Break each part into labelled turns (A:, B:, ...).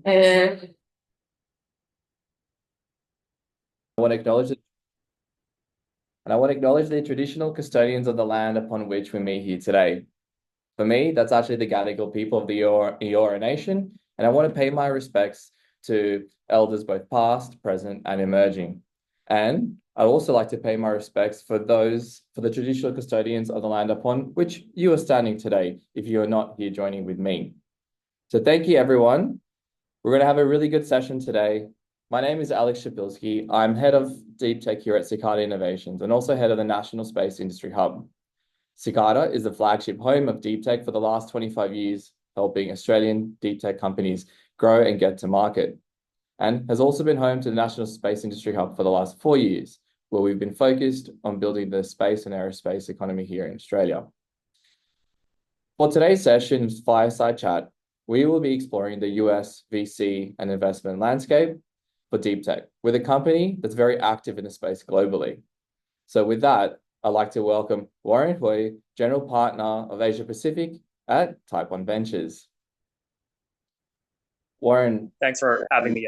A: And I want to acknowledge the traditional custodians of the land upon which we meet here today. For me, that's actually the Gadigal people of the Eora Nation, and I want to pay my respects to elders both past, present, and emerging. And I'd also like to pay my respects for the traditional custodians of the land upon which you are standing today, if you are not here joining with me. So thank you, everyone. We're going to have a really good session today. My name is Alex Shapilsky. I'm head of deep tech here at Cicada Innovations and also head of the National Space Industry Hub. Cicada is the flagship home of deep tech for the last 25 years, helping Australian deep tech companies grow and get to market, and has also been home to the National Space Industry Hub for the last 4 years, where we've been focused on building the space and aerospace economy here in Australia. For today's session, Fireside Chat, we will be exploring the US VC and investment landscape for deep tech with a company that's very active in the space globally. So with that, I'd like to welcome Warren Hui, General Partner of Asia Pacific at Type 1 Ventures. Warren.
B: Thanks for having me.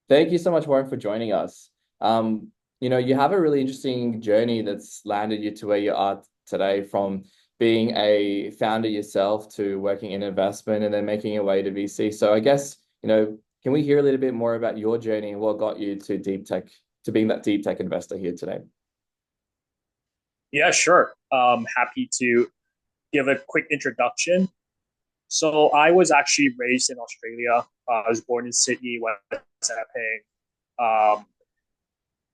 A: Thank you so much, Warren, for joining us. You have a really interesting journey that's landed you to where you are today, from being a founder yourself to working in investment and then making your way to VC. So I guess, can we hear a little bit more about your journey and what got you to deep tech, to being that deep tech investor here today?
B: Yeah, sure. Happy to give a quick introduction. So I was actually raised in Australia. I was born in Sydney, West Epping. Um,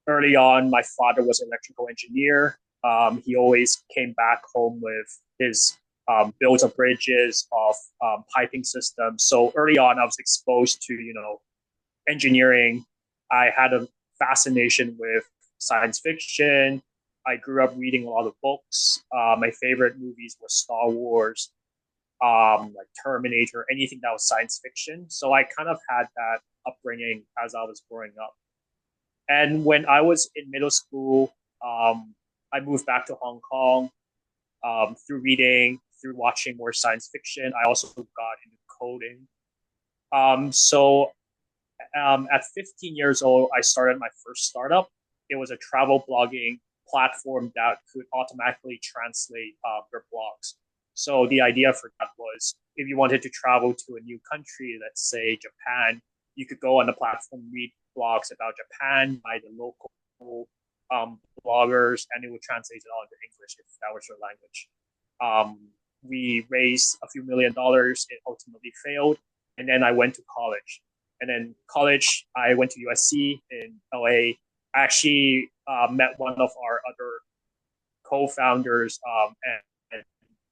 B: Early on, my father was an electrical engineer. He always came back home with his builds of bridges, of piping systems. So early on, I was exposed to, engineering. I had a fascination with science fiction. I grew up reading a lot of books. My favorite movies were Star Wars, like Terminator, anything that was science fiction. So I kind of had that upbringing as I was growing up. And when I was in middle school, I moved back to Hong Kong through reading, through watching more science fiction. I also got into coding. So at 15 years old, I started my first startup. It was a travel blogging platform that could automatically translate your blogs. So the idea for that was, if you wanted to travel to a new country, let's say Japan, you could go on the platform, read blogs about Japan by the local bloggers, and it would translate it all into English if that was your language. We raised a few $1 million. It ultimately failed. And then I went to college. And then college, I went to USC in LA. I actually met one of our other co-founders and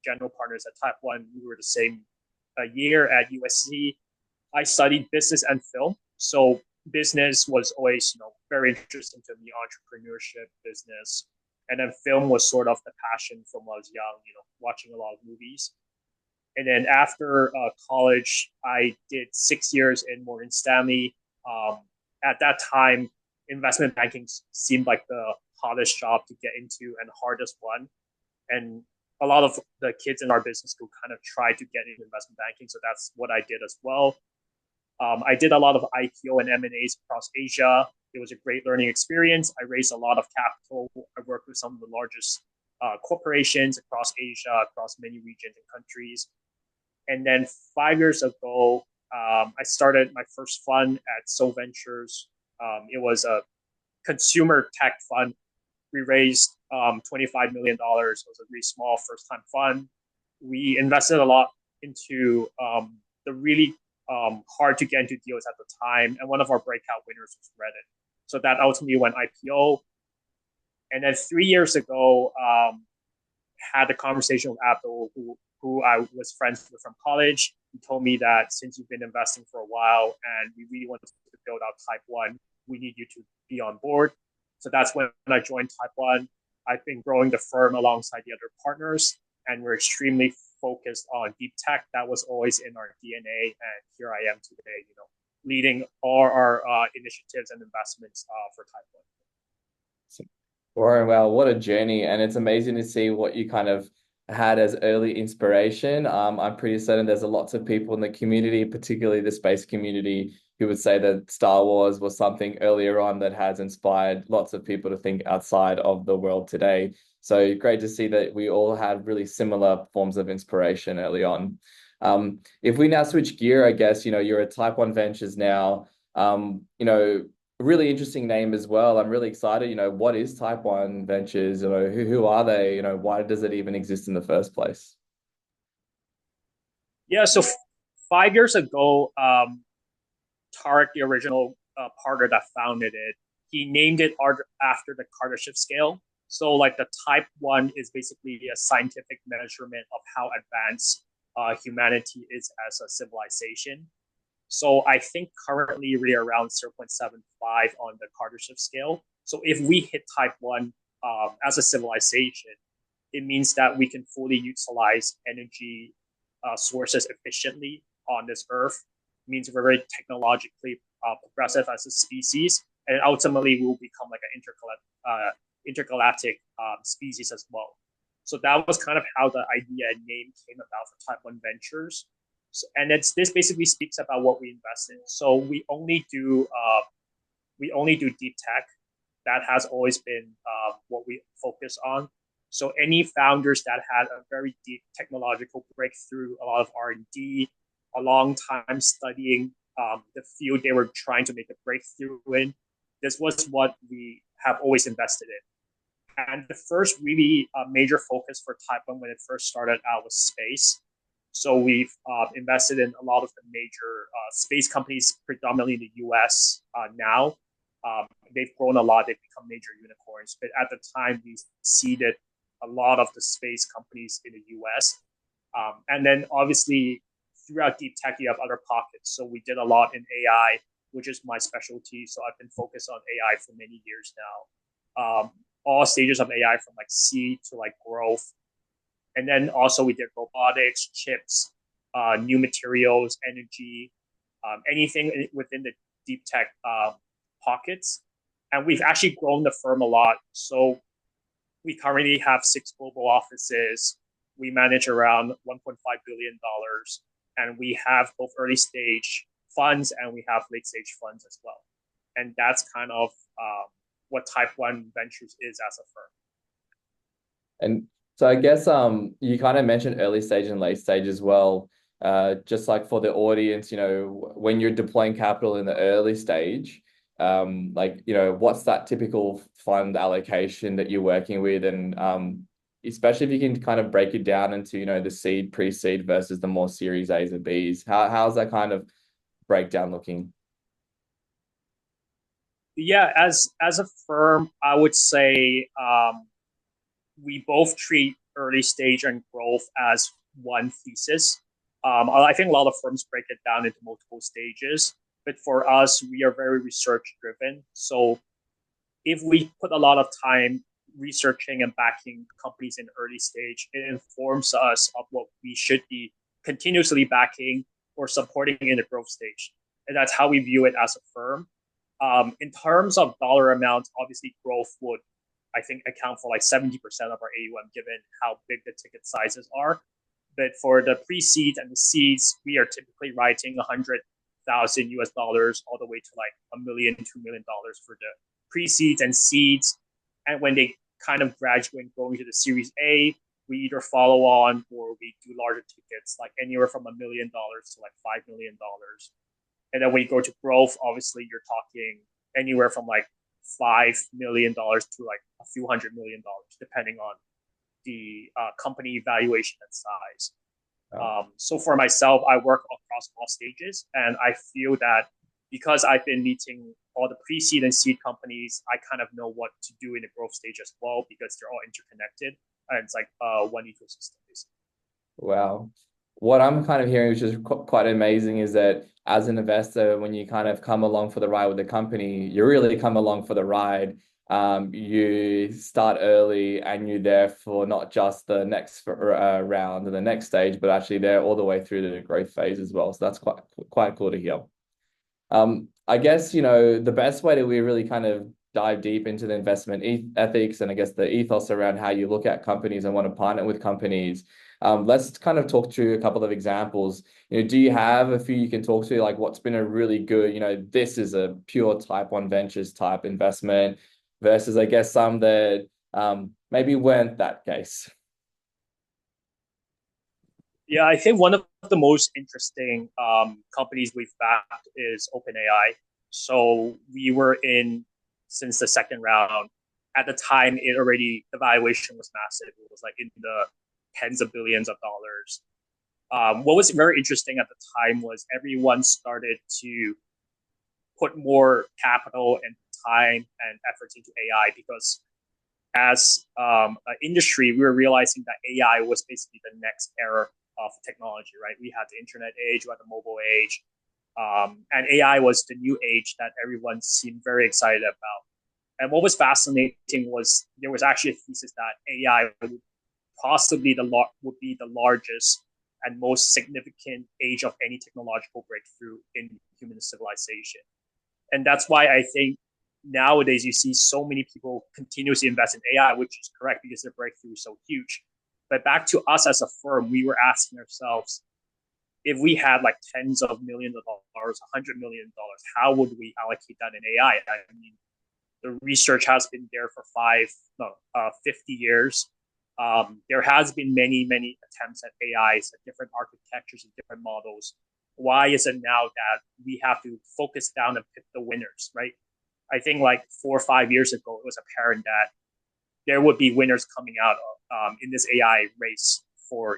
B: general partners at Type 1. We were the same year at USC. I studied business and film. So business was always, very interesting to me, entrepreneurship, business. And then film was sort of the passion from when I was young, watching a lot of movies. And then after college, I did 6 years in Morgan Stanley. At that time, investment banking seemed like the hottest job to get into and the hardest one. And a lot of the kids in our business school kind of tried to get into investment banking. So that's what I did as well. I did a lot of IPO and M&As across Asia. It was a great learning experience. I raised a lot of capital. I worked with some of the largest corporations across Asia, across many regions and countries. And then 5 years ago, I started my first fund at Soul Ventures. It was a consumer tech fund. We raised $25 million. It was a really small first-time fund. We invested a lot into the really hard to get into deals at the time. And one of our breakout winners was Reddit. So that ultimately went IPO. And then 3 years ago, had a conversation with Abdul, who I was friends with from college. He told me that since you've been investing for a while and we really want to build out Type 1, we need you to be on board. So that's when I joined Type 1. I've been growing the firm alongside the other partners, and we're extremely focused on deep tech. That was always in our DNA, and here I am today, leading all our initiatives and investments for Type 1.
A: Warren, wow, what a journey. And it's amazing to see what you kind of had as early inspiration. I'm pretty certain there's lots of people in the community, particularly the space community, who would say that Star Wars was something earlier on that has inspired lots of people to think outside of the world today. So great to see that we all had really similar forms of inspiration early on. If we now switch gear, I guess, you're at Type 1 Ventures now. A really interesting name as well. I'm really excited. What is Type 1 Ventures? Who are they? Why does it even exist in the first place?
B: Yeah, so 5 years ago, Tarek, the original partner that founded it, he named it after the Kardashev scale. So, like the Type 1 is basically a scientific measurement of how advanced humanity is as a civilization. So, I think currently we're around 0.75 on the Kardashev scale. So, if we hit Type 1 as a civilization, it means that we can fully utilize energy sources efficiently on this earth. It means we're very technologically progressive as a species, and ultimately we will become like an intergalactic species as well. So that was kind of how the idea and name came about for Type 1 Ventures. So, and this basically speaks about what we invest in. So we only do deep tech. That has always been what we focus on. So any founders that had a very deep technological breakthrough, a lot of R&D, a long time studying the field they were trying to make a breakthrough in, this was what we have always invested in. And the first really major focus for Type 1 when it first started out was space. So we've invested in a lot of the major space companies, predominantly in the US now. They've grown a lot, they've become major unicorns. But at the time, we seeded a lot of the space companies in the US. And then obviously, throughout deep tech, you have other pockets. So we did a lot in AI, which is my specialty. So I've been focused on AI for many years now. All stages of AI from like seed to like growth. And then also we did robotics, chips, new materials, energy, anything within the deep tech pockets. And we've actually grown the firm a lot. So we currently have 6 global offices. We manage around $1.5 billion. And we have both early stage funds and we have late stage funds as well. And that's kind of what Type 1 Ventures is as a firm.
A: And so I guess you kind of mentioned early stage and late stage as well. Just like for the audience, when you're deploying capital in the early stage, what's that typical fund allocation that you're working with? And especially if you can kind of break it down into, the seed, pre-seed versus the more series A's and B's. How's that kind of breakdown looking?
B: Yeah, as a firm, I would say we both treat early stage and growth as one thesis. I think a lot of firms break it down into multiple stages, but for us, we are very research driven. So if we put a lot of time researching and backing companies in early stage, it informs us of what we should be continuously backing or supporting in the growth stage. And that's how we view it as a firm. In terms of dollar amounts, obviously growth would, I think, account for like 70% of our AUM, given how big the ticket sizes are. But for the pre-seed and the seeds, we are typically writing 100,000 US dollars all the way to like $1 million, $2 million for the pre-seeds and seeds. And when they kind of graduate and go into the Series A, we either follow on or we do larger tickets, like anywhere from $1 million to like $5 million. And then when you go to growth, obviously you're talking anywhere from like $5 million to like a few $100 million, depending on the company valuation and size. So for myself, I work across all stages, and I feel that because I've been meeting all the pre-seed and seed companies, I kind of know what to do in the growth stage as well because they're all interconnected, and it's like one ecosystem, basically.
A: Wow. What I'm kind of hearing, which is quite amazing, is that as an investor, when you kind of come along for the ride with the company, you really come along for the ride. You start early and you're there for not just the next round and the next stage, but actually there all the way through to the growth phase as well. So that's quite cool to hear. I guess, the best way that we really kind of dive deep into the investment ethics and I guess the ethos around how you look at companies and want to partner with companies. Let's kind of talk through a couple of examples. Do you have a few you can talk to, like what's been a really good, this is a pure type one ventures type investment versus, I guess, some that maybe weren't that case?
B: Yeah, I think one of the most interesting companies we've backed is OpenAI. So we were in since the second round. At the time, the valuation was massive. It was like in the tens of billions of dollars. What was very interesting at the time was everyone started to put more capital and time and efforts into AI because as an industry, we were realizing that AI was basically the next era of technology, right? We had the internet age, we had the mobile age, and AI was the new age that everyone seemed very excited about. And what was fascinating was there was actually a thesis that AI would possibly would be the largest and most significant age of any technological breakthrough in human civilization. And that's why I think nowadays you see so many people continuously invest in AI, which is correct because the breakthrough is so huge. But back to us as a firm, we were asking ourselves, if we had like tens of millions of dollars, $100 million, how would we allocate that in AI? I mean, the research has been there for 50 years. There has been many attempts at AIs, at different architectures and different models. Why is it now that we have to focus down and pick the winners, right? I think like 4 or 5 years ago, it was apparent that there would be winners coming out in this AI race for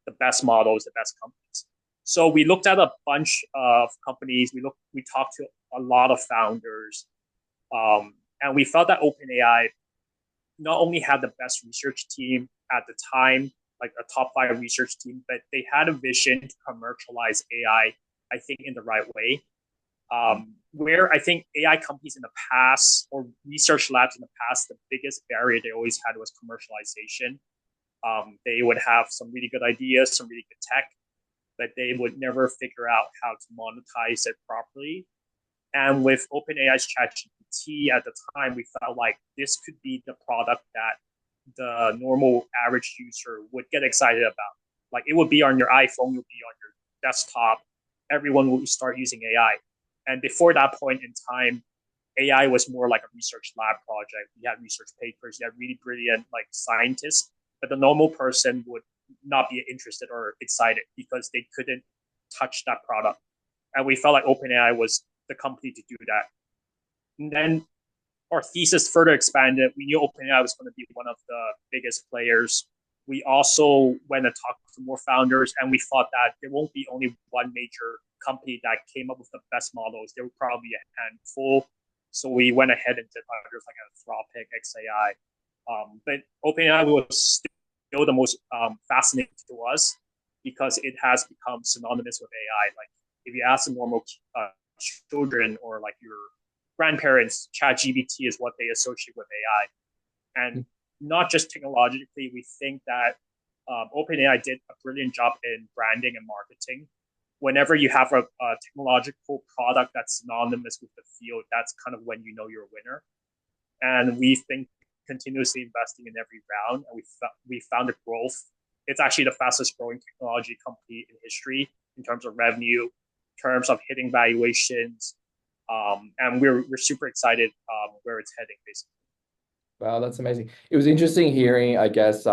B: the best models, the best companies. So we looked at a bunch of companies. We talked to a lot of founders, and we felt that OpenAI not only had the best research team at the time, like a top 5 research team, but they had a vision to commercialize AI, I think, in the right way. Where I think AI companies in the past or research labs in the past, the biggest barrier they always had was commercialization. They would have some really good ideas, some really good tech, but they would never figure out how to monetize it properly. And with OpenAI's ChatGPT at the time, we felt like this could be the product that the normal average user would get excited about. Like it would be on your iPhone, it would be on your desktop. Everyone would start using AI. And before that point in time, AI was more like a research lab project. You had research papers, you had really brilliant like scientists, but the normal person would not be interested or excited because they couldn't touch that product. And we felt like OpenAI was the company to do that. And then our thesis further expanded. We knew OpenAI was going to be one of the biggest players. We also went and talked to more founders, and we thought that there won't be only one major company that came up with the best models. There would probably be a handful. So we went ahead and did others like Anthropic, XAI. But OpenAI was still the most fascinating to us because it has become synonymous with AI. Like if you ask the normal children or like your grandparents, ChatGPT is what they associate with AI. And not just technologically, we think that OpenAI did a brilliant job in branding and marketing. Whenever you have a technological product that's synonymous with the field, that's kind of when you know you're a winner. And we've been continuously investing in every round, and we found the growth. It's actually the fastest growing technology company in history in terms of revenue, in terms of hitting valuations, and we're super excited where it's heading, basically.
A: Wow, that's amazing. It was interesting hearing, I guess,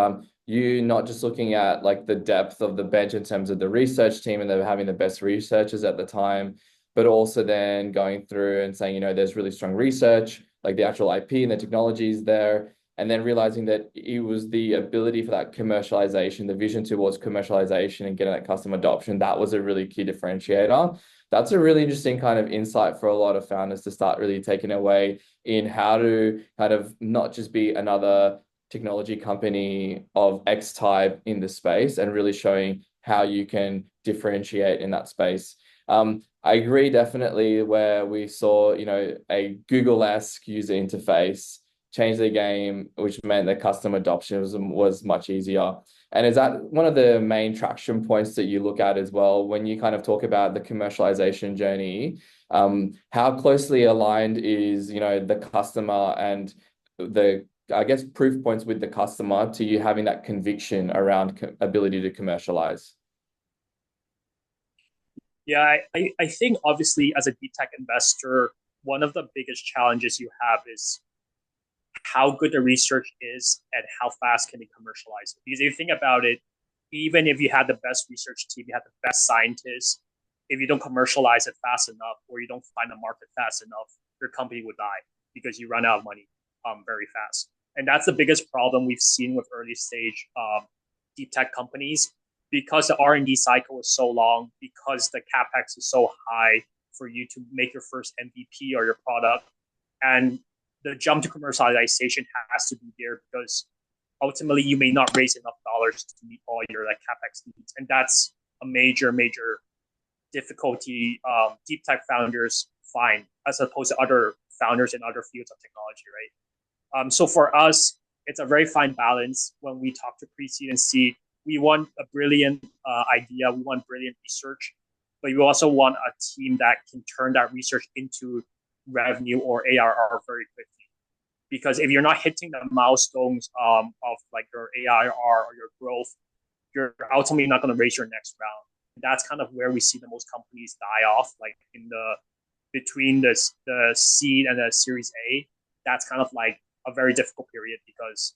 A: you not just looking at like the depth of the bench in terms of the research team and they're having the best researchers at the time, but also then going through and saying, there's really strong research, like the actual IP and the technologies there, and then realizing that it was the ability for that commercialization, the vision towards commercialization and getting that customer adoption, that was a really key differentiator. That's a really interesting kind of insight for a lot of founders to start really taking away in how to kind of not just be another technology company of X type in the space and really showing how you can differentiate in that space. I agree definitely where we saw, a Google-esque user interface changed the game, which meant that custom adoption was much easier. And is that one of the main traction points that you look at as well when you kind of talk about the commercialization journey? How closely aligned is, the customer and the, I guess, proof points with the customer to you having that conviction around ability to commercialize?
B: Yeah, I think obviously as a deep tech investor, one of the biggest challenges you have is how good the research is and how fast can they commercialize it. Because if you think about it, even if you had the best research team, you had the best scientists, if you don't commercialize it fast enough or you don't find a market fast enough, your company would die because you run out of money very fast. And that's the biggest problem we've seen with early stage deep tech companies because the R&D cycle is so long, because the capex is so high for you to make your first MVP or your product, and the jump to commercialization has to be there because ultimately you may not raise enough dollars to meet all your like capex needs, and that's a major difficulty deep tech founders find as opposed to other founders in other fields of technology, right? So for us, it's a very fine balance when we talk to pre-seed and seed. We want a brilliant idea, we want brilliant research, but we also want a team that can turn that research into revenue or ARR very quickly. Because if you're not hitting the milestones of like your ARR or your growth, you're ultimately not going to raise your next round. And that's kind of where we see the most companies die off, like in the between the seed and the Series A. That's kind of like a very difficult period because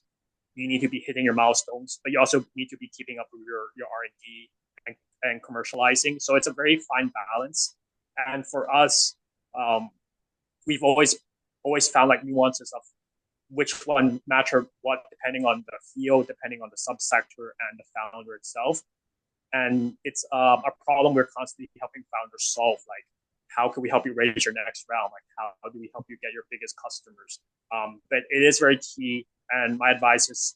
B: you need to be hitting your milestones, but you also need to be keeping up with your R&D and commercializing. So it's a very fine balance. And for us, we've always found like nuances of which one matter what depending on the field, depending on the subsector and the founder itself. And it's a problem we're constantly helping founders solve. Like, how can we help you raise your next round? Like, how do we help you get your biggest customers? But it is very key. And my advice is,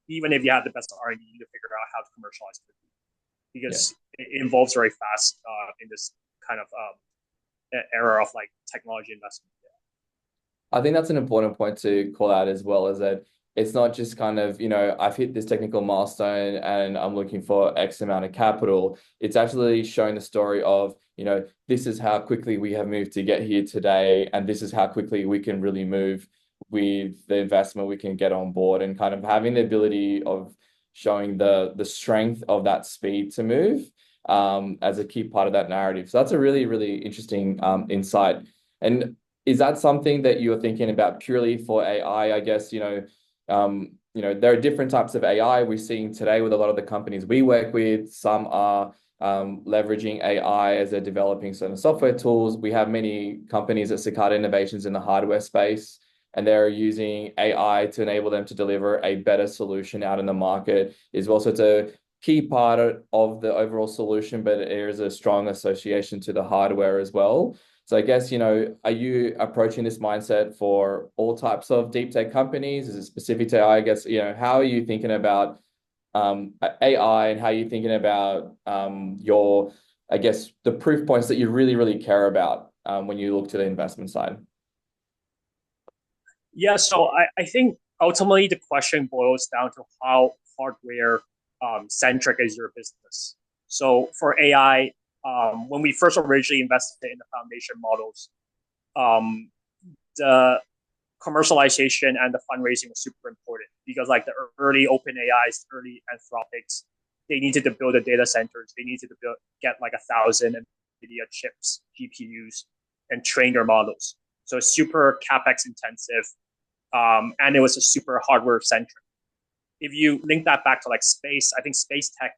B: even if you have the best R&D, you need to figure out how to commercialize quickly because it involves very fast in this kind of era of like technology investment.
A: I think that's an important point to call out as well, is that it's not just kind of, I've hit this technical milestone and I'm looking for X amount of capital. It's actually showing the story of, this is how quickly we have moved to get here today. And this is how quickly we can really move with the investment we can get on board, and kind of having the ability of showing the strength of that speed to move as a key part of that narrative. So that's a really, really interesting insight. And is that something that you're thinking about purely for AI? I guess, there are different types of AI we're seeing today with a lot of the companies we work with. Some are leveraging AI as they're developing certain software tools. We have many companies at Cicada Innovations in the hardware space, and they're using AI to enable them to deliver a better solution out in the market as well. So it's a key part of the overall solution, but there is a strong association to the hardware as well. So I guess, are you approaching this mindset for all types of deep tech companies? Is it specific to AI? I guess, how are you thinking about AI, and how are you thinking about I guess, the proof points that you really, really care about when you look to the investment side?
B: Yeah, so I think ultimately the question boils down to how hardware centric is your business. So for AI, when we first originally invested in the foundation models, the commercialization and the fundraising was super important because like the early open AIs, early Anthropics, they needed to build the data centers. They needed to get like 1,000 NVIDIA chips, GPUs, and train their models. So super CapEx intensive, and it was a super hardware centric. If you link that back to like space, I think space tech,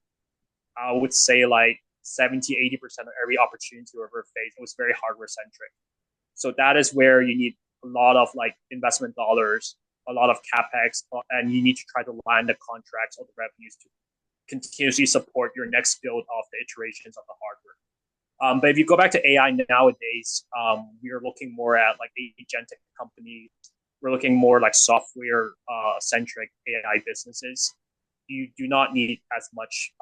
B: I would say like 70-80% of every opportunity we ever faced, it was very hardware centric. So that is where you need a lot of like investment dollars, a lot of capex, and you need to try to land the contracts or the revenues to continuously support your next build of the iterations of the hardware. But if you go back to AI nowadays, we are looking more at like agentic companies. We're looking more like software centric AI businesses. You do not need as much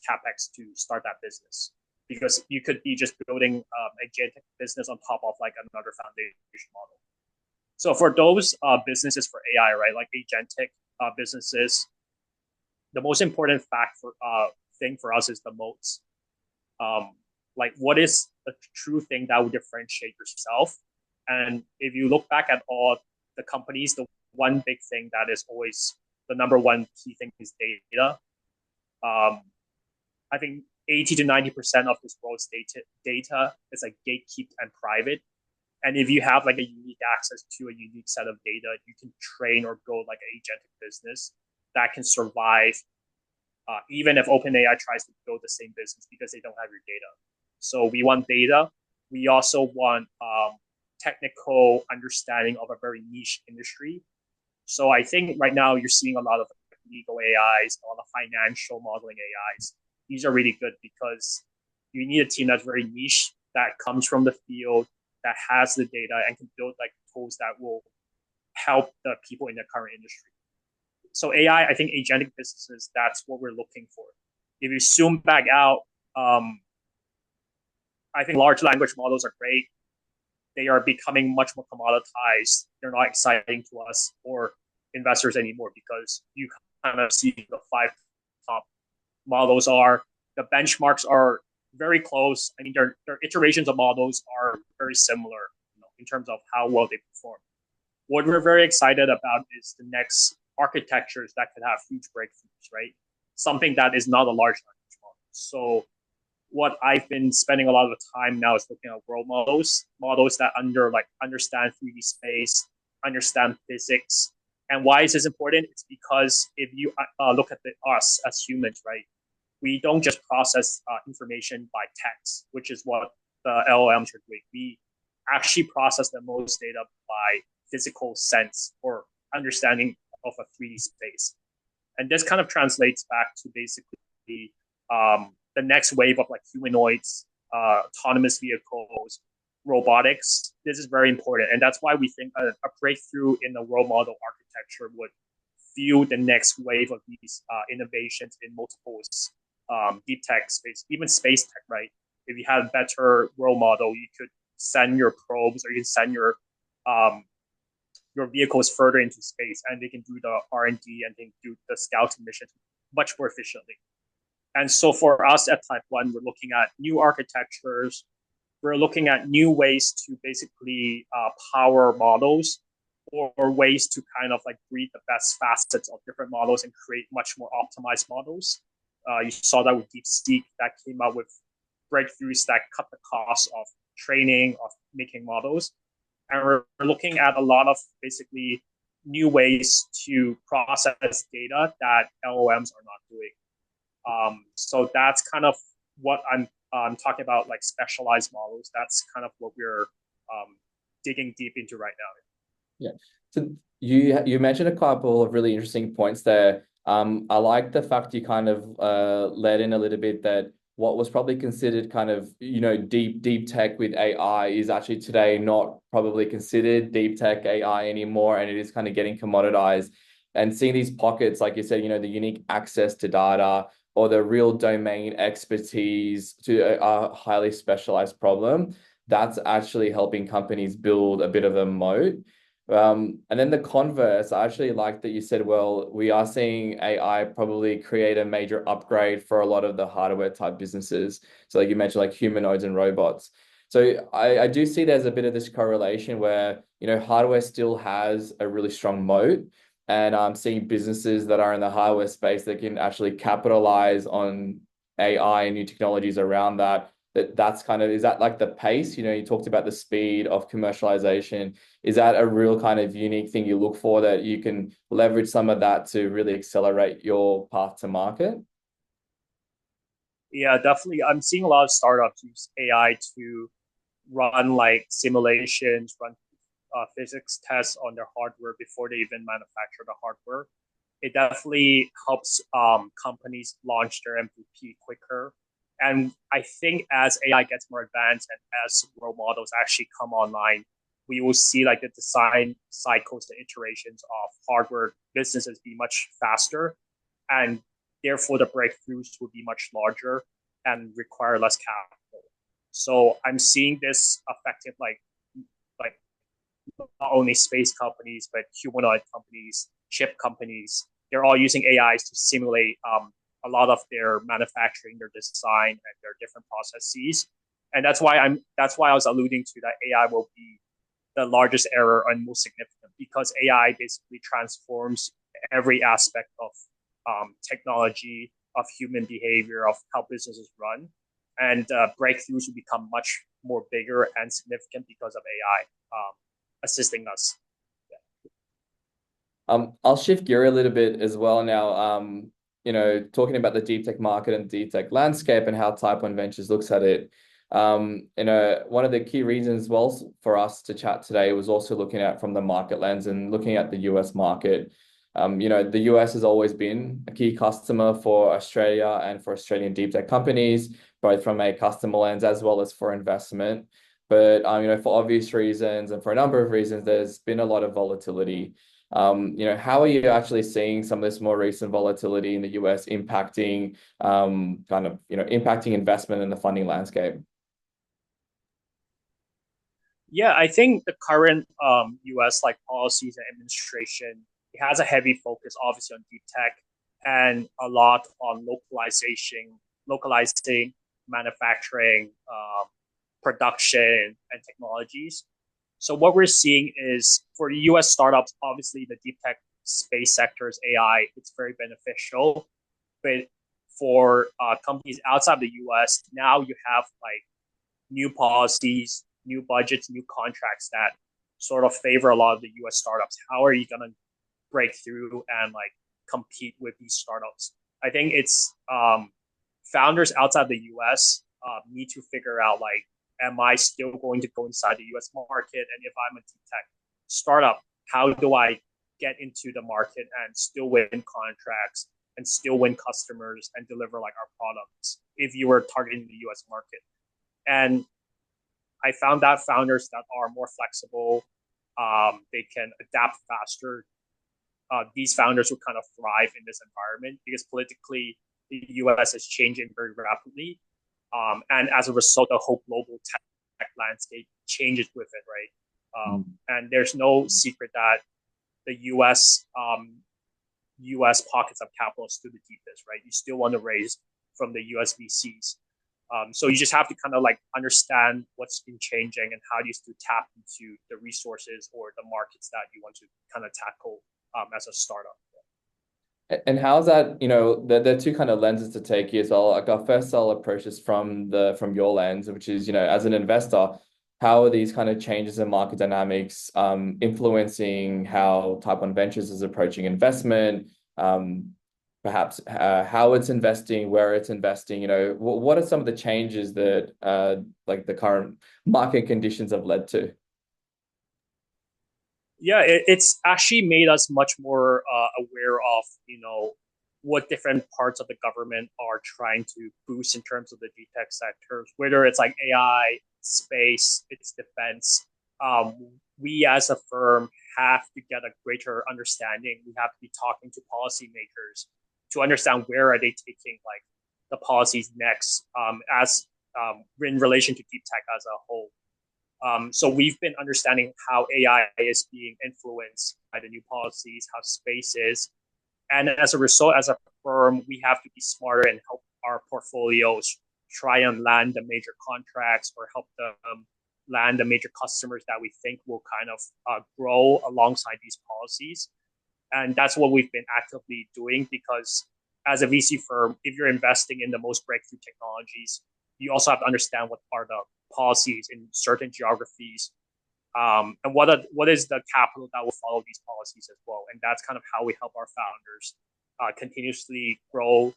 B: capex to start that business because you could be just building a agentic business on top of like another foundation model. So for those businesses for AI, right, like agentic businesses, the most important fact for thing for us is the moats. Um, like what is a true thing that would differentiate yourself? And if you look back at all the companies, the one big thing that is always the number one key thing is data. Um, I think 80 to 90% of this world's data is like gatekept and private. And if you have like a unique access to a unique set of data, you can train or build like an agentic business that can survive even if OpenAI tries to build the same business because they don't have your data. So we want data. We also want technical understanding of a very niche industry. So I think right now you're seeing a lot of legal AIs, a lot of financial modeling AIs. These are really good because you need a team that's very niche, that comes from the field, that has the data and can build like tools that will help the people in the current industry. So AI, I think agentic businesses, that's what we're looking for. If you zoom back out, I think large language models are great. They are becoming much more commoditized. They're not exciting to us or investors anymore because you kind of see the five top models are, the benchmarks are very close. I mean, their iterations of models are very similar, in terms of how well they perform. What we're very excited about is the next architectures that could have huge breakthroughs, right? Something that is not a large language model. So what I've been spending a lot of time now is looking at world models, models that understand 3D space, understand physics. And why is this important? It's because if you look at us as humans, right, we don't just process information by text, which is what the LLMs are doing. We actually process the most data by physical sense or understanding of a 3D space. And this kind of translates back to basically the next wave of like humanoids, autonomous vehicles, robotics. This is very important. And that's why we think a breakthrough in the world model architecture would fuel the next wave of these innovations in multiple deep tech space, even space tech, right? If you have a better world model, you could send your probes or you can send your vehicles further into space, and they can do the R&D and they can do the scouting missions much more efficiently. And so for us at Type 1, we're looking at new architectures. We're looking at new ways to basically power models, or ways to kind of like breed the best facets of different models and create much more optimized models. You saw that with DeepSeek, that came out with breakthroughs that cut the cost of training, of making models. And we're looking at a lot of basically new ways to process data that LLMs are not doing. So that's kind of what I'm talking about, like specialized models. That's kind of what we're digging deep into right now.
A: Yeah. So you mentioned a couple of really interesting points there. I like the fact you kind of led in a little bit that what was probably considered kind of, deep tech with AI is actually today not probably considered deep tech AI anymore, and it is kind of getting commoditized. And seeing these pockets, like you said, the unique access to data or the real domain expertise to a highly specialized problem, that's actually helping companies build a bit of a moat. And then the converse, I actually like that you said, well, we are seeing AI probably create a major upgrade for a lot of the hardware type businesses. So like you mentioned, like humanoids and robots. So I do see there's a bit of this correlation where, hardware still has a really strong moat. And I'm seeing businesses that are in the hardware space that can actually capitalize on AI and new technologies around that. That's kind of, is that like the pace? You talked about the speed of commercialization. Is that a real kind of unique thing you look for, that you can leverage some of that to really accelerate your path to market?
B: Yeah, definitely. I'm seeing a lot of startups use AI to run like simulations, run physics tests on their hardware before they even manufacture the hardware. It definitely helps companies launch their MVP quicker. And I think as AI gets more advanced and as role models actually come online, we will see like the design cycles, the iterations of hardware businesses be much faster, and therefore the breakthroughs will be much larger and require less capital. So I'm seeing this affected like not only space companies, but humanoid companies, chip companies. They're all using AIs to simulate a lot of their manufacturing, their design, and their different processes. And that's why I was alluding to that AI will be the largest error and most significant, because AI basically transforms every aspect of technology, of human behavior, of how businesses run. And breakthroughs will become much more bigger and significant because of AI assisting us.
A: I'll shift gear a little bit as well now. Talking about the deep tech market and deep tech landscape and how Type 1 Ventures looks at it. One of the key reasons, well, for us to chat today was also looking at from the market lens and looking at the US market. The US has always been a key customer for Australia and for Australian deep tech companies, both from a customer lens as well as for investment. But for obvious reasons and for a number of reasons, there's been a lot of volatility. How are you actually seeing some of this more recent volatility in the US impacting impacting investment in the funding landscape?
B: Yeah, I think the current US policies and administration, it has a heavy focus obviously on deep tech and a lot on localizing manufacturing, production, and technologies. So what we're seeing is for US startups, obviously the deep tech space sector's AI, it's very beneficial. But for companies outside the US, now you have new policies, new budgets, new contracts that sort of favor a lot of the US startups. How are you going to break through and compete with these startups? I think it's founders outside the US need to figure out am I still going to go inside the US market? And if I'm a deep tech startup, how do I get into the market and still win contracts and still win customers and deliver our products if you were targeting the US market? And I found that founders that are more flexible, they can adapt faster. These founders will kind of thrive in this environment because politically the US is changing very rapidly. And as a result, the whole global tech landscape changes with it, right? And there's no secret that the US pockets of capital is still the deepest, right? You still want to raise from the US VCs. So you just have to kind of understand what's been changing and how you still tap into the resources or the markets that you want to kind of tackle as a startup.
A: And how's that, there are two kind of lenses to take here. So I'll approach this from your lens, which is, as an investor, how are these kind of changes in market dynamics influencing how Type 1 Ventures is approaching investment, perhaps how it's investing, where it's investing, what are some of the changes that the current market conditions have led to?
B: Yeah, it's actually made us much more aware of, what different parts of the government are trying to boost in terms of the deep tech sector, whether it's AI, space, it's defense. We as a firm have to get a greater understanding. We have to be talking to policymakers to understand where are they taking the policies next in relation to deep tech as a whole. So we've been understanding how AI is being influenced by the new policies, how space is. And as a result, as a firm, we have to be smarter and help our portfolios try and land the major contracts or help them land the major customers that we think will kind of grow alongside these policies. And that's what we've been actively doing, because as a VC firm, if you're investing in the most breakthrough technologies, you also have to understand what are the policies in certain geographies, and what is the capital that will follow these policies as well. And that's kind of how we help our founders continuously grow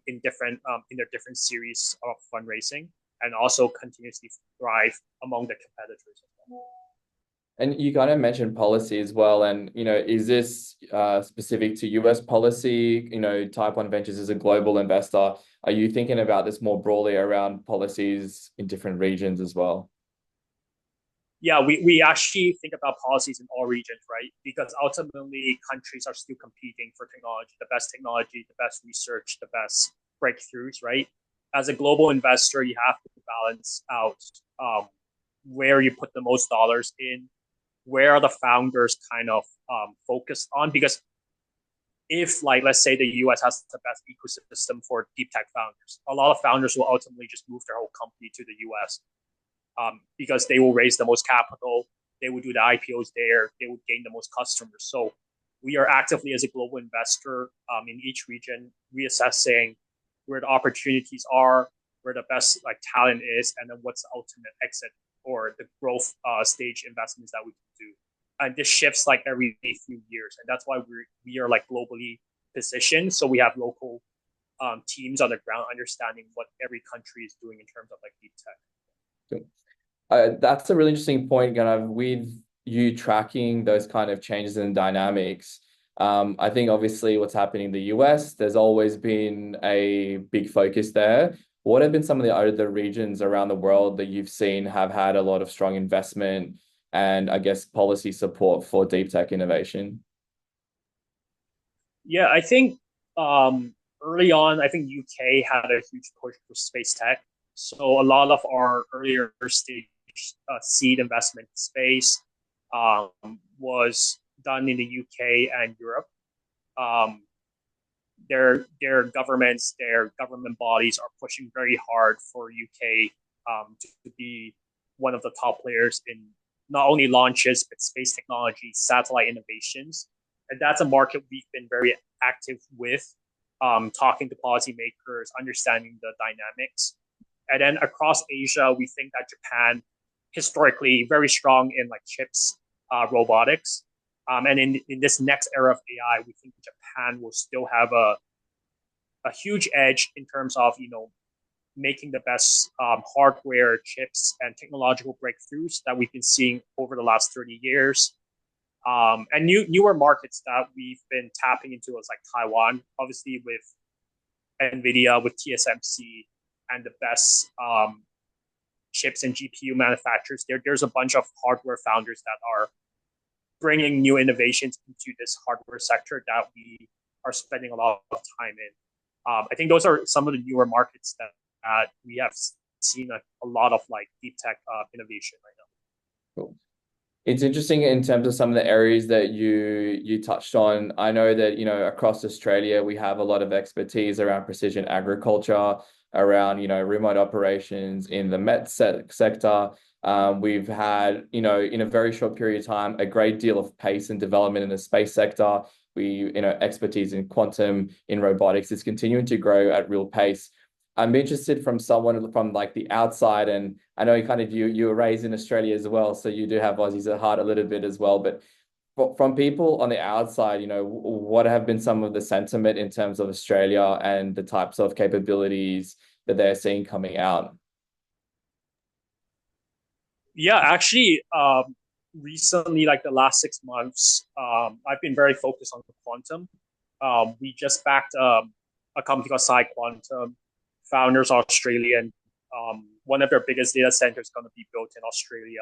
B: in their different series of fundraising, and also continuously thrive among the competitors as well.
A: And you kind of mentioned policy as well. And, is this specific to US policy? Type 1 Ventures is a global investor. Are you thinking about this more broadly around policies in different regions as well?
B: Yeah, we actually think about policies in all regions, right? Because ultimately countries are still competing for technology, the best research, the best breakthroughs, right? As a global investor, you have to balance out where you put the most dollars in, where are the founders kind of focused on? Because if, like, let's say the US has the best ecosystem for deep tech founders, a lot of founders will ultimately just move their whole company to the US, because they will raise the most capital, they will do the IPOs there, they will gain the most customers. So we are actively, as a global investor, in each region, reassessing where the opportunities are, where the best like talent is, and then what's the ultimate exit or the growth stage investments that we can do. And this shifts like every few years, and that's why we are like globally positioned. So we have local teams on the ground understanding what every country is doing in terms of like deep tech.
A: That's a really interesting point, kind of with you tracking those kind of changes in dynamics. I think obviously what's happening in the US, there's always been a big focus there. What have been some of the other regions around the world that you've seen have had a lot of strong investment and I guess policy support for deep tech innovation?
B: Yeah, I think early on, I think UK had a huge push for space tech. So a lot of our earlier stage seed investment space was done in the UK and Europe. Um, their governments, their government bodies are pushing very hard for UK to be one of the top players in not only launches but space technology, satellite innovations, and that's a market we've been very active with, talking to policymakers, understanding the dynamics, and then across Asia, we think that Japan, historically very strong in like chips, robotics, and in this next era of AI, we think Japan will still have a huge edge in terms of making the best hardware chips and technological breakthroughs that we've been seeing over the last 30 years. And newer markets that we've been tapping into is like Taiwan, obviously with NVIDIA, with TSMC, and the best chips and GPU manufacturers. There's a bunch of hardware founders that are bringing new innovations into this hardware sector that we are spending a lot of time in. I think those are some of the newer markets that we have seen a lot of like deep tech innovation right now.
A: Cool. It's interesting in terms of some of the areas that you touched on. I know that, across Australia, we have a lot of expertise around precision agriculture, around, remote operations in the sector. We've had, in a very short period of time, a great deal of pace and development in the space sector. Expertise in quantum, in robotics is continuing to grow at real pace. I'm interested from someone from like the outside, and I know you were raised in Australia as well, so you do have Aussies at heart a little bit as well. But from people on the outside, what have been some of the sentiment in terms of Australia and the types of capabilities that they're seeing coming out?
B: Yeah, actually, recently, like the last 6 months, I've been very focused on the quantum. We just backed a company called Sci Quantum. Founders are Australian. One of their biggest data centers is going to be built in Australia.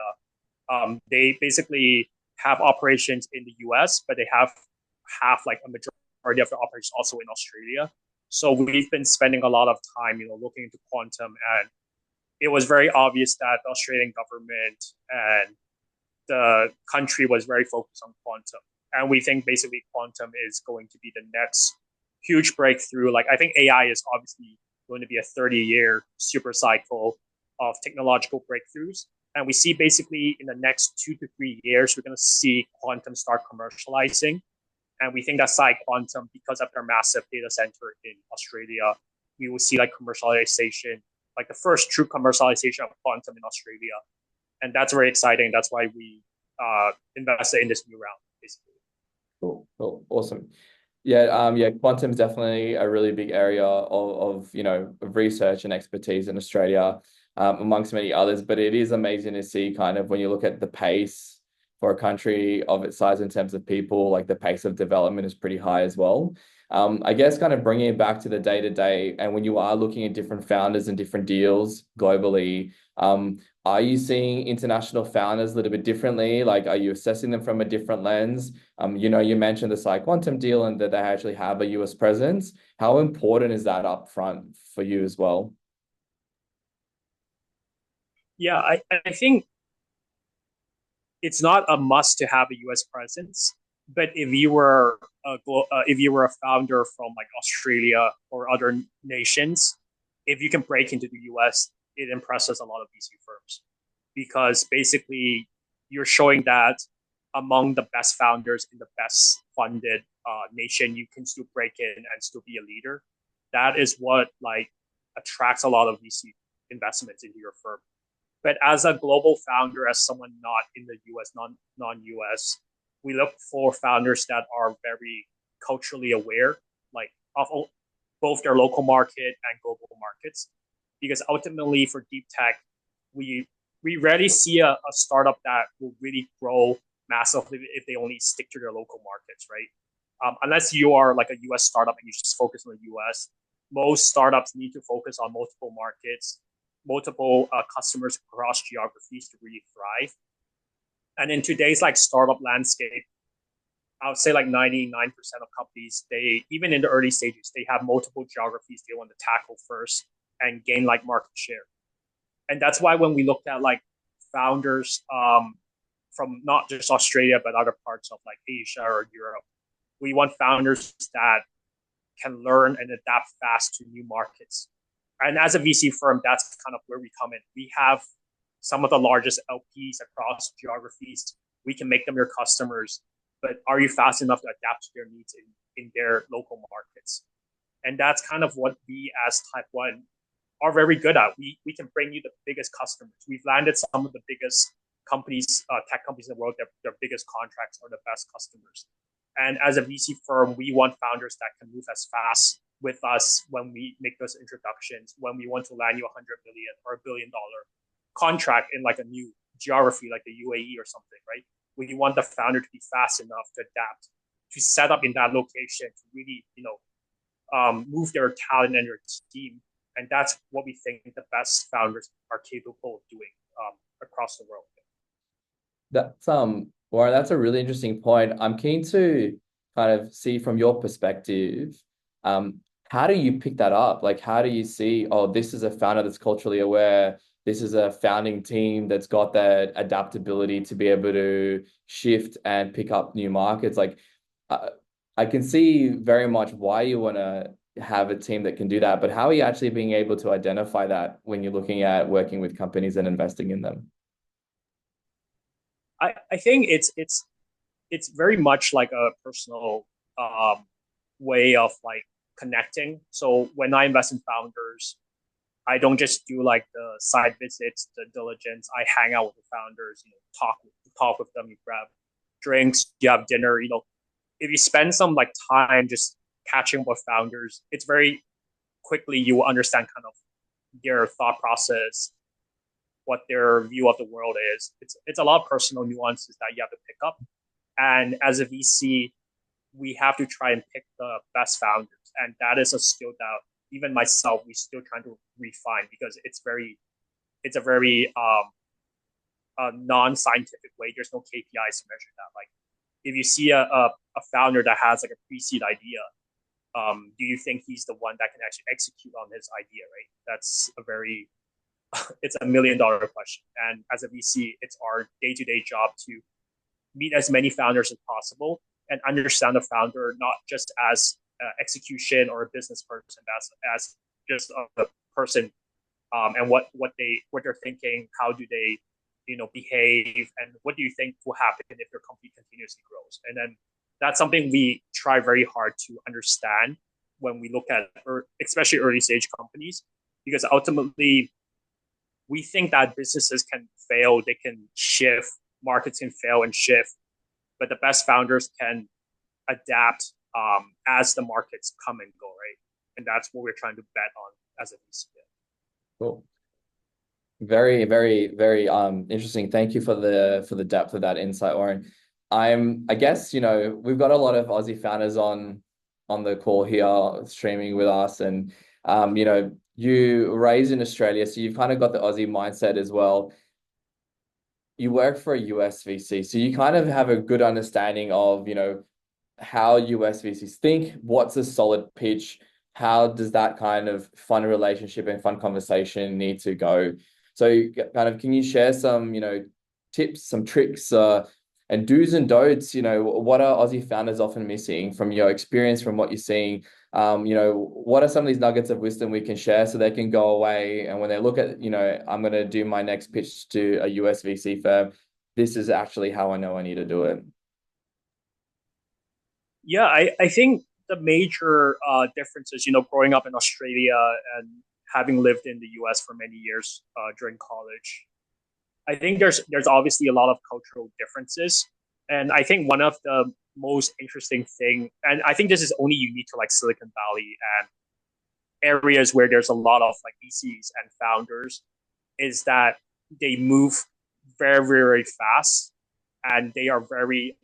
B: They basically have operations in the US, but they have like a majority of the operations also in Australia. So we've been spending a lot of time, looking into quantum, and it was very obvious that the Australian government and the country was very focused on quantum. And we think basically quantum is going to be the next huge breakthrough. Like, I think AI is obviously going to be a 30-year super cycle of technological breakthroughs. And we see basically in the next 2 to 3 years, we're going to see quantum start commercializing. And we think that Sci Quantum, because of their massive data center in Australia, we will see like commercialization, like the first true commercialization of quantum in Australia. And that's very exciting. That's why we invested in this new round, basically.
A: Cool. Awesome. Yeah, quantum is definitely a really big area of research and expertise in Australia, amongst many others. But it is amazing to see kind of when you look at the pace for a country of its size in terms of people, like the pace of development is pretty high as well. I guess kind of bringing it back to the day to day, and when you are looking at different founders and different deals globally, are you seeing international founders a little bit differently? Like, are you assessing them from a different lens? You mentioned the Sci Quantum deal and that they actually have a US presence. How important is that up front for you as well?
B: Yeah, I think it's not a must to have a US presence, but if you were a founder from like Australia or other nations, if you can break into the US, it impresses a lot of VC firms because basically you're showing that among the best founders in the best funded nation, you can still break in and still be a leader. That is what like attracts a lot of VC investments into your firm. But as a global founder, as someone not in the US, non US, we look for founders that are very culturally aware, like of both their local market and global markets. Because ultimately, for deep tech, we we rarely see a startup that will really grow massively if they only stick to their local markets, right? Unless you are like a US startup and you just focus on the US, most startups need to focus on multiple markets, multiple customers across geographies to really thrive. And in today's like startup landscape, I would say like 99% of companies, they even in the early stages, they have multiple geographies they want to tackle first and gain like market share. And that's why when we looked at like founders from not just Australia but other parts of like Asia or Europe, we want founders that can learn and adapt fast to new markets. And as a VC firm, that's kind of where we come in. We have some of the largest LPs across geographies. We can make them your customers, but are you fast enough to adapt to their needs in their local markets? And that's kind of what we as Type 1 are very good at. We can bring you the biggest customers. We've landed some of the biggest companies, tech companies in the world. Their biggest contracts are the best customers. And as a VC firm, we want founders that can move as fast with us when we make those introductions, when we want to land you 100 million or $1 billion contract in like a new geography, like the UAE or something, right? We want the founder to be fast enough to adapt, to set up in that location, to really, move their talent and their team. And that's what we think the best founders are capable of doing across the world.
A: That's Warren, that's a really interesting point. I'm keen to kind of see from your perspective, how do you pick that up? Like, how do you see, oh, this is a founder that's culturally aware. This is a founding team that's got that adaptability to be able to shift and pick up new markets. Like, I can see very much why you want to have a team that can do that, but how are you actually being able to identify that when you're looking at working with companies and investing in them?
B: I think it's very much like a personal way of like connecting. So when I invest in founders, I don't just do like the side visits, the diligence. I hang out with the founders, talk with them, you grab drinks, you have dinner. If you spend some like time just catching up with founders, it's very quickly you will understand kind of their thought process, what their view of the world is. It's a lot of personal nuances that you have to pick up. And as a VC, we have to try and pick the best founders. And that is a skill that even myself, we still trying to refine because it's a very non-scientific way. There's no KPIs to measure that. Like if you see a founder that has like a pre-seed idea, do you think he's the one that can actually execute on his idea, right? That's it's $1 million question. And as a VC, it's our day-to-day job to meet as many founders as possible and understand the founder not just as execution or a business person, as just a person, and what they're thinking, how do they behave, and what do you think will happen if your company continuously grows. And then that's something we try very hard to understand when we look at especially early stage companies, because ultimately we think that businesses can fail, they can shift, markets can fail and shift, but the best founders can adapt as the markets come and go, right? And that's what we're trying to bet on as a VC.
A: Cool. Very, very, very interesting. Thank you for the depth of that insight, Warren. I guess, we've got a lot of Aussie founders on the call here streaming with us, and you raised in Australia, so you've kind of got the Aussie mindset as well. You work for a US VC, so you kind of have a good understanding of, how US VCs think, what's a solid pitch, how does that kind of fun relationship and fun conversation need to go? So kind of, can you share some, tips, some tricks, and do's and don'ts. What are Aussie founders often missing from your experience, from what you're seeing? What are some of these nuggets of wisdom we can share so they can go away and when they look at, I'm going to do my next pitch to a US VC firm, this is actually how I know I need to do it.
B: Yeah, I think the major differences, growing up in Australia and having lived in the US for many years during college, I think there's obviously a lot of cultural differences. And I think one of the most interesting thing, and I think this is only unique to like Silicon Valley and areas where there's a lot of like VCs and founders, is that they move very, very fast and they are very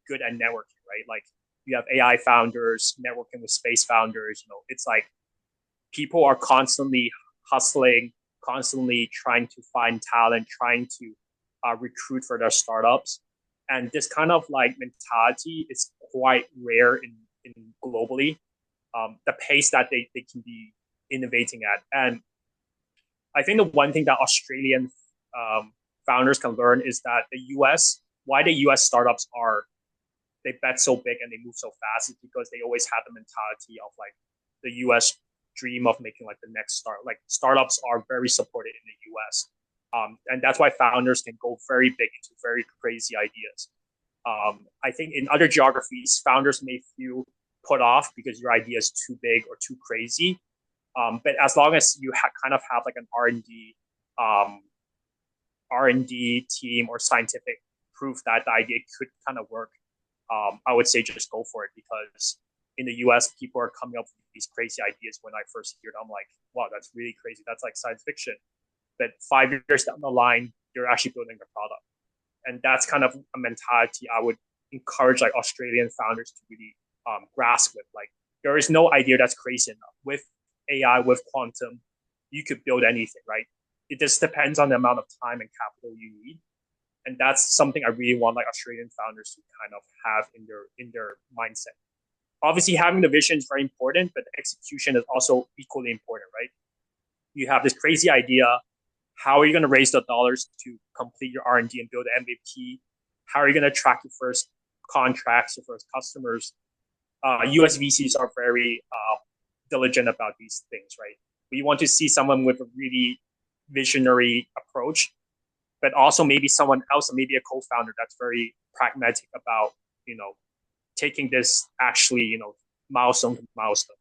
B: good at networking, right? Like you have AI founders networking with space founders. It's like people are constantly hustling, constantly trying to find talent, trying to recruit for their startups. And this kind of like mentality is quite rare in globally. The pace that they can be innovating at. And I think the one thing that Australian founders can learn is that why the US startups they bet so big and they move so fast is because they always have the mentality of like the US dream of making like the next start. Like startups are very supported in the US. And that's why founders can go very big into very crazy ideas. I think in other geographies, founders may feel put off because your idea is too big or too crazy. But as long as you kind of have like an R&D team or scientific proof that the idea could kind of work, I would say just go for it, because in the US, people are coming up with these crazy ideas. When I first heard, I'm like, wow, that's really crazy. That's like science fiction. But 5 years down the line, you're actually building a product. And that's kind of a mentality I would encourage like Australian founders to really grasp with. Like there is no idea that's crazy enough. With AI, with quantum, you could build anything, right? It just depends on the amount of time and capital you need. And that's something I really want like Australian founders to kind of have in their mindset. Obviously, having the vision is very important, but the execution is also equally important, right? You have this crazy idea. How are you going to raise the dollars to complete your R&D and build an MVP? How are you going to attract your first contracts, your first customers? US VCs are very diligent about these things, right? We want to see someone with a really visionary approach, but also maybe someone else, maybe a co-founder that's very pragmatic about, taking this actually, milestone to milestone.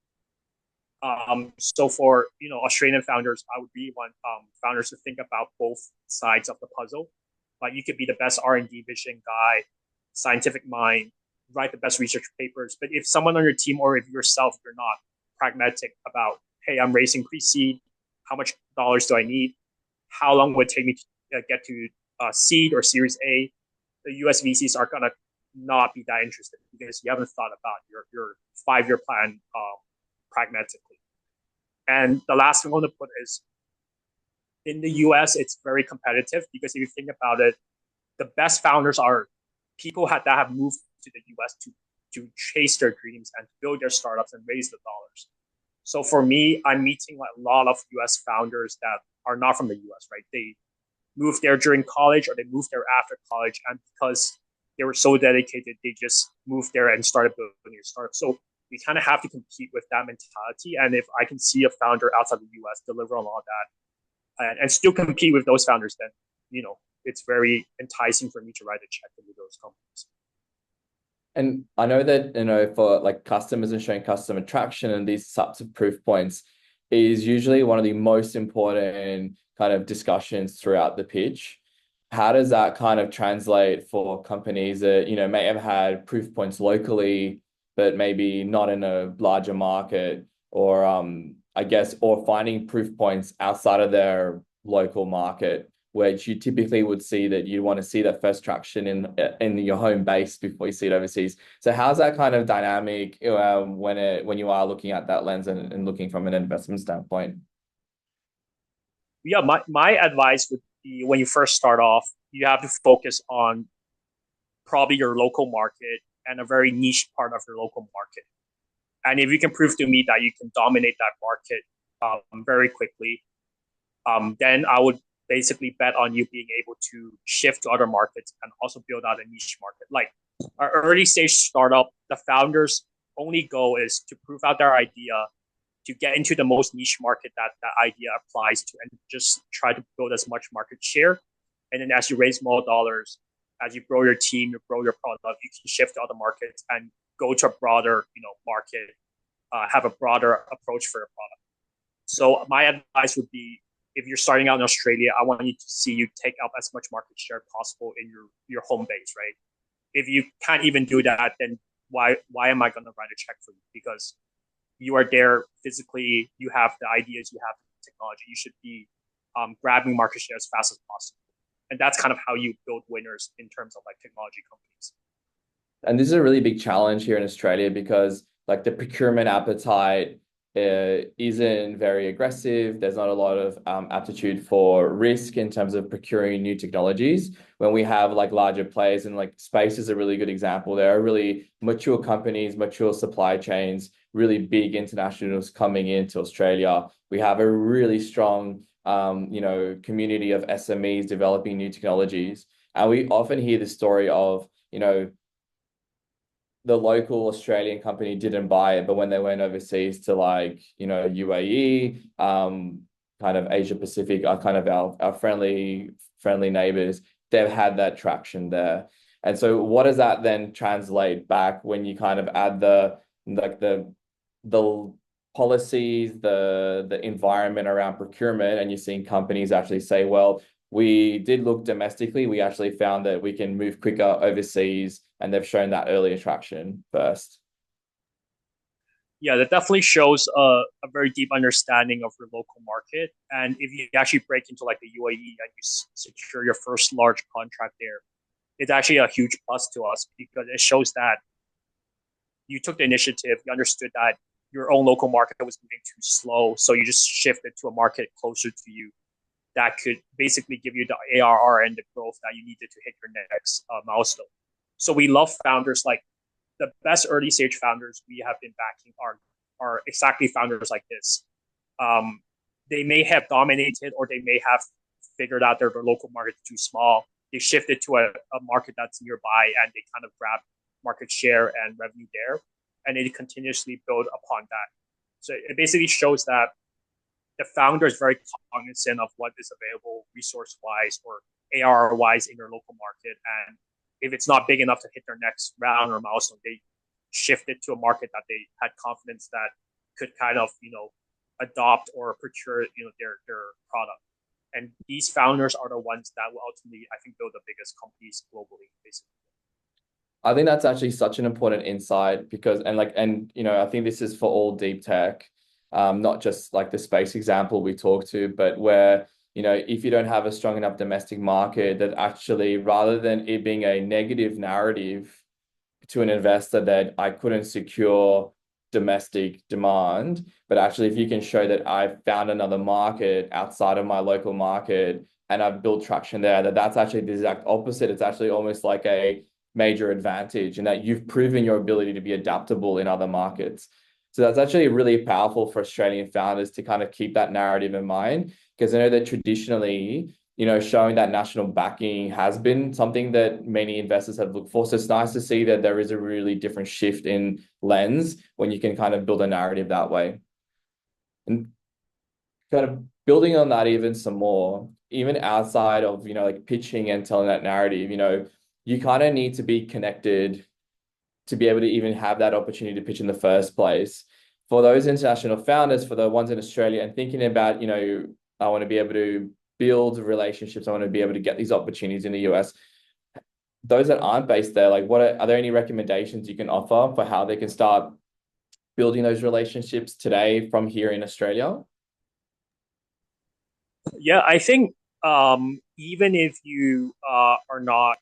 B: So for Australian founders, I would really want founders to think about both sides of the puzzle. Like you could be the best R&D vision guy, scientific mind, write the best research papers. But if someone on your team or if yourself, you're not pragmatic about, hey, I'm raising pre-seed, how much dollars do I need? How long would it take me to get to seed or Series A? The US VCs are gonna not be that interested because you haven't thought about your 5-year plan pragmatically. And the last thing I want to put is, in the US, it's very competitive because if you think about it, the best founders are people that have moved to the US to chase their dreams and build their startups and raise the dollars. So for me, I'm meeting like a lot of US founders that are not from the US, right? They moved there during college or they moved there after college. And because they were so dedicated, they just moved there and started building a startup. So we kind of have to compete with that mentality. And if I can see a founder outside the US deliver on all that and still compete with those founders, then, it's very enticing for me to write a check into those companies.
A: And I know that, for like customers and showing customer traction and these types of proof points is usually one of the most important kind of discussions throughout the pitch. How does that kind of translate for companies that, may have had proof points locally, but maybe not in a larger market, or or finding proof points outside of their local market, which you typically would see that you want to see that first traction in your home base before you see it overseas. So how's that kind of dynamic when you are looking at that lens and looking from an investment standpoint?
B: Yeah, my advice would be, when you first start off, you have to focus on probably your local market and a very niche part of your local market. And if you can prove to me that you can dominate that market very quickly, then I would basically bet on you being able to shift to other markets and also build out a niche market. Like our early stage startup, the founders' only goal is to prove out their idea, to get into the most niche market that that idea applies to, and just try to build as much market share. And then as you raise more dollars, as you grow your team, you grow your product, you can shift to other markets and go to a broader, market, have a broader approach for your product. So my advice would be, if you're starting out in Australia, I want you to see you take up as much market share possible in your home base, right? If you can't even do that, then why am I going to write a check for you? Because you are there physically, you have the ideas, you have the technology. You should be grabbing market share as fast as possible, and that's kind of how you build winners in terms of like technology companies.
A: And this is a really big challenge here in Australia because like the procurement appetite isn't very aggressive. There's not a lot of aptitude for risk in terms of procuring new technologies. When we have like larger players, and like space is a really good example. There are really mature companies, mature supply chains, really big internationals coming into Australia. We have a really strong community of SMEs developing new technologies. And we often hear the story of, the local Australian company didn't buy it, but when they went overseas to like, UAE, kind of Asia Pacific, are kind of our friendly neighbors, they've had that traction there. And so what does that then translate back when you kind of add the policies, the environment around procurement, and you're seeing companies actually say, well, we did look domestically, we actually found that we can move quicker overseas, and they've shown that early attraction first.
B: Yeah, that definitely shows a very deep understanding of your local market. And if you actually break into like the UAE and you secure your first large contract there, it's actually a huge plus to us because it shows that you took the initiative, you understood that your own local market was moving too slow, so you just shifted to a market closer to you that could basically give you the ARR and the growth that you needed to hit your next milestone. So we love founders. Like the best early stage founders we have been backing are exactly founders like this. They may have dominated, or they may have figured out their local market too small. They shifted to a market that's nearby, and they kind of grab market share and revenue there, and they continuously build upon that. So it basically shows that the founder is very cognizant of what is available resource wise or ARR wise in your local market. And if it's not big enough to hit their next round or milestone, they shift it to a market that they had confidence that could kind of, adopt or procure, their product. And these founders are the ones that will ultimately, I think, build the biggest companies globally, basically.
A: I think that's actually such an important insight because, I think this is for all deep tech, not just like the space example we talked to, but where, if you don't have a strong enough domestic market, that actually, rather than it being a negative narrative to an investor that I couldn't secure domestic demand, but actually, if you can show that I've found another market outside of my local market and I've built traction there, that's actually the exact opposite. It's actually almost like a major advantage, and that you've proven your ability to be adaptable in other markets. So that's actually really powerful for Australian founders to kind of keep that narrative in mind, because I know that traditionally, showing that national backing has been something that many investors have looked for. So it's nice to see that there is a really different shift in lens when you can kind of build a narrative that way. And kind of building on that even some more, even outside of, like pitching and telling that narrative, you kind of need to be connected to be able to even have that opportunity to pitch in the first place. For those international founders, for the ones in Australia, and thinking about, I want to be able to build relationships, I want to be able to get these opportunities in the US. Those that aren't based there, like are there any recommendations you can offer for how they can start building those relationships today from here in Australia?
B: Yeah, I think even if you are not,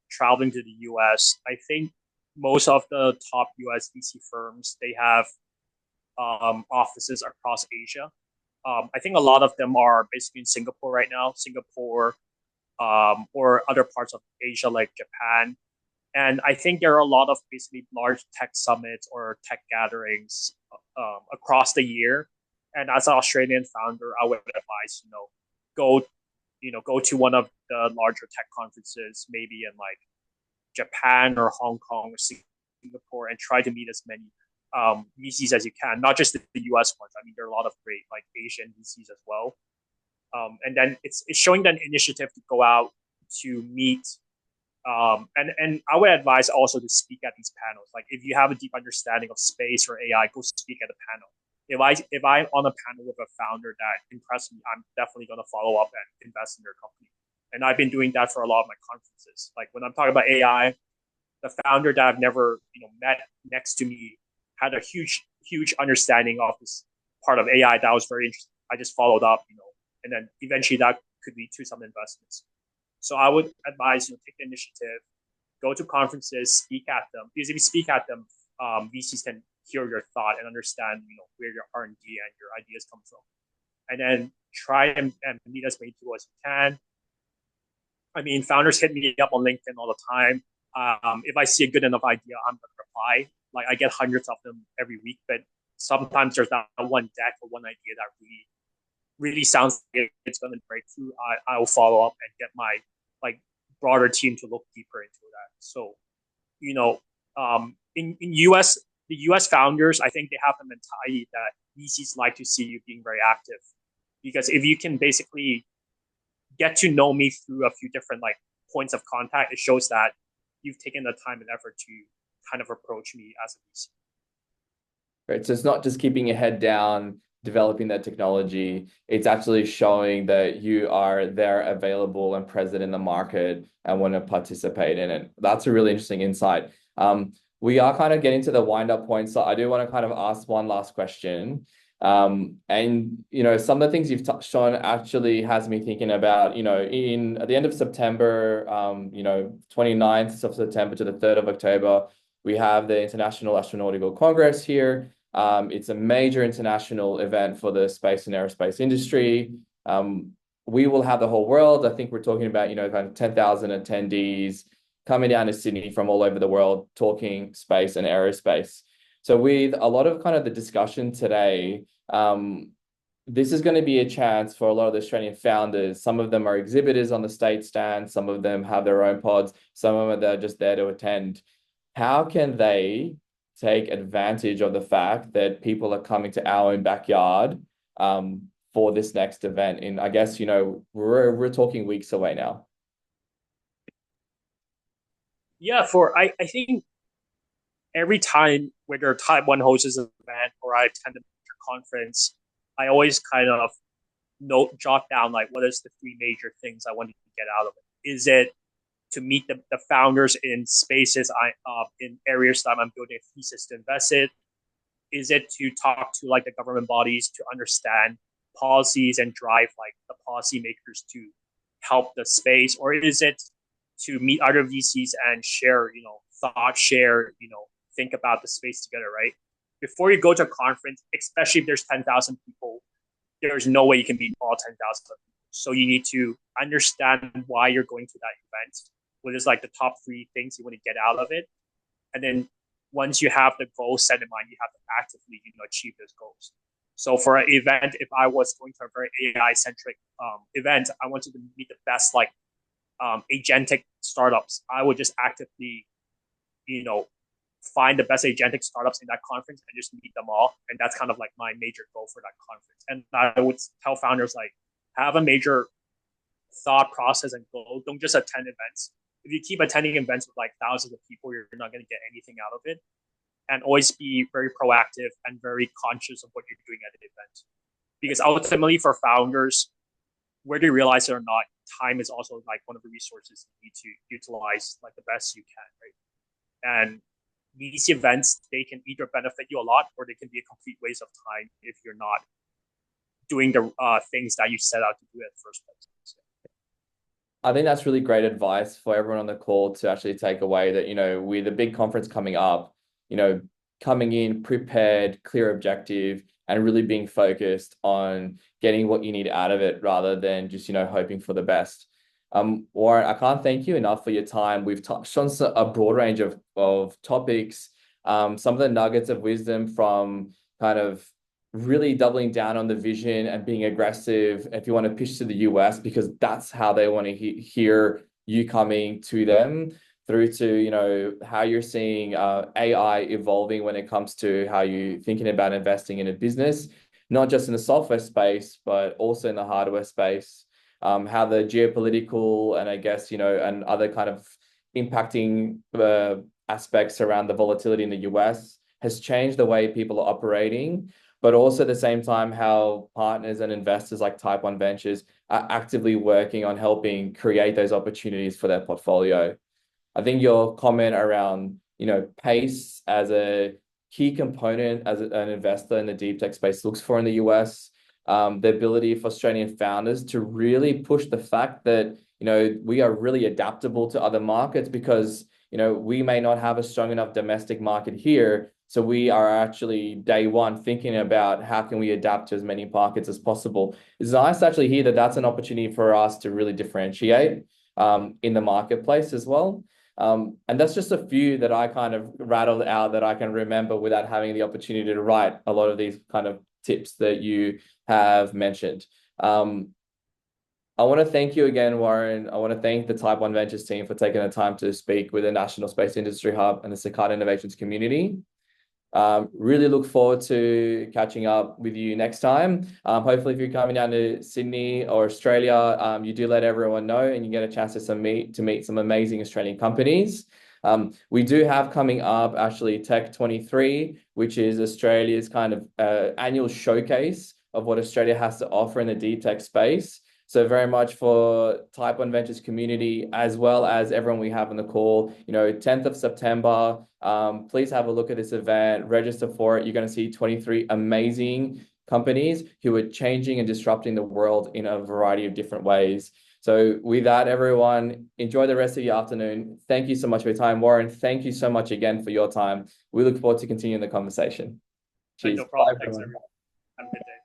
B: traveling to the US, I think most of the top US VC firms, they have offices across Asia. I think a lot of them are basically in Singapore right now, Singapore, or other parts of Asia like Japan. And I think there are a lot of basically large tech summits or tech gatherings across the year. And as an Australian founder, I would advise, go go to one of the larger tech conferences, maybe in like Japan or Hong Kong or Singapore, and try to meet as many VCs as you can, not just the US ones. I mean, there are a lot of great like Asian VCs as well. And then it's showing that initiative to go out to meet. And I would advise also to speak at these panels. Like if you have a deep understanding of space or AI, go speak at a panel. If I'm on a panel with a founder that impressed me, I'm definitely going to follow up and invest in their company. And I've been doing that for a lot of my conferences. Like when I'm talking about AI, the founder that I've never met next to me had a huge understanding of this part of AI that was very interesting. I just followed up, and then eventually that could lead to some investments. So I would advise take the initiative, go to conferences, speak at them, because if you speak at them, VCs can hear your thought and understand where your R&D and your ideas come from, and then try and meet as many people as you can. I mean, founders hit me up on LinkedIn all the time. If I see a good enough idea, I'm going to reply. Like I get hundreds of them every week, but sometimes there's that one deck or one idea that really sounds like it's going to break through. I will follow up and get my broader team to look deeper into that. So, in US, the US founders, I think they have the mentality that VCs like to see you being very active, because if you can basically get to know me through a few different points of contact, it shows that you've taken the time and effort to kind of approach me as a VC.
A: Right. So it's not just keeping your head down, developing that technology. It's actually showing that you are there, available and present in the market and want to participate in it. That's a really interesting insight. We are kind of getting to the wind up point. So I do want to kind of ask one last question. And, some of the things you've touched on actually has me thinking about, at the end of September, 29th of September to the 3rd of October, we have the International Astronautical Congress here. It's a major international event for the space and aerospace industry. We will have the whole world. I think we're talking about, kind of 10,000 attendees coming down to Sydney from all over the world, talking space and aerospace. So with a lot of kind of the discussion today, this is going to be a chance for a lot of the Australian founders. Some of them are exhibitors on the state stand. Some of them have their own pods. Some of them are just there to attend. How can they take advantage of the fact that people are coming to our own backyard for this next event? And I guess, we're talking weeks away now.
B: Yeah, I think every time, whether Type 1 hosts an event or I attend a conference, I always kind of jot down what is the three major things I want to get out of it. Is it to meet the founders in spaces in areas that I'm building a thesis to invest in? Is it to talk to the government bodies to understand policies and drive the policymakers to help the space? Or is it to meet other VCs and share, think about the space together, right? Before you go to a conference, especially if there's 10,000 people, there's no way you can meet all 10,000 people. So you need to understand why you're going to that event. What is the top three things you want to get out of it? And then once you have the goals set in mind, you have to actively, achieve those goals. So for an event, if I was going to a very AI-centric event, I wanted to meet the best agentic startups. I would just actively, find the best agentic startups in that conference and just meet them all. And that's kind of my major goal for that conference. And I would tell founders have a major thought process and goal. Don't just attend events. If you keep attending events with thousands of people, you're not going to get anything out of it. And always be very proactive and very conscious of what you're doing at the event. Because ultimately for founders, whether you realize it or not, time is also one of the resources you need to utilize the best you can, right? And these events, they can either benefit you a lot or they can be a complete waste of time if you're not doing the things that you set out to do at the first place.
A: I think that's really great advice for everyone on the call to actually take away that, with a big conference coming up, coming in prepared, clear objective, and really being focused on getting what you need out of it rather than just, hoping for the best. Warren, I can't thank you enough for your time. We've touched on a broad range of topics, some of the nuggets of wisdom from kind of really doubling down on the vision and being aggressive if you want to pitch to the US, because that's how they want to hear you coming to them, through to, you know, how you're seeing AI evolving when it comes to how you're thinking about investing in a business, not just in the software space, but also in the hardware space. How the geopolitical and I guess, you know, and other kind of impacting aspects around the volatility in the US has changed the way people are operating, but also at the same time, how partners and investors like Type 1 Ventures are actively working on helping create those opportunities for their portfolio. I think your comment around, you know, pace as a key component as an investor in the deep tech space looks for in the US, the ability for Australian founders to really push the fact that, you know, we are really adaptable to other markets because, you know, we may not have a strong enough domestic market here. So we are actually day one thinking about how can we adapt to as many markets as possible. It's nice to actually hear that that's an opportunity for us to really differentiate in the marketplace as well. And that's just a few that I kind of rattled out that I can remember without having the opportunity to write a lot of these kind of tips that you have mentioned. I want to thank you again, Warren. I want to thank the Type 1 Ventures team for taking the time to speak with the National Space Industry Hub and the Cicada Innovations community. Really look forward to catching up with you next time. Hopefully, if you're coming down to Sydney or Australia, you do let everyone know and you get a chance to meet some amazing Australian companies. We do have coming up actually Tech 23, which is Australia's kind of annual showcase of what Australia has to offer in the deep tech space. So very much for Type 1 Ventures community, as well as everyone we have on the call, you know, 10th of September, please have a look at this event, register for it. You're going to see 23 amazing companies who are changing and disrupting the world in a variety of different ways. So with that, everyone, enjoy the rest of your afternoon. Thank you so much for your time. Warren, thank you so much again for your time. We look forward to continuing the conversation. Cheers.
B: No problem.
A: Bye,
B: Thanks,
A: everyone.
B: everyone. Have a good day.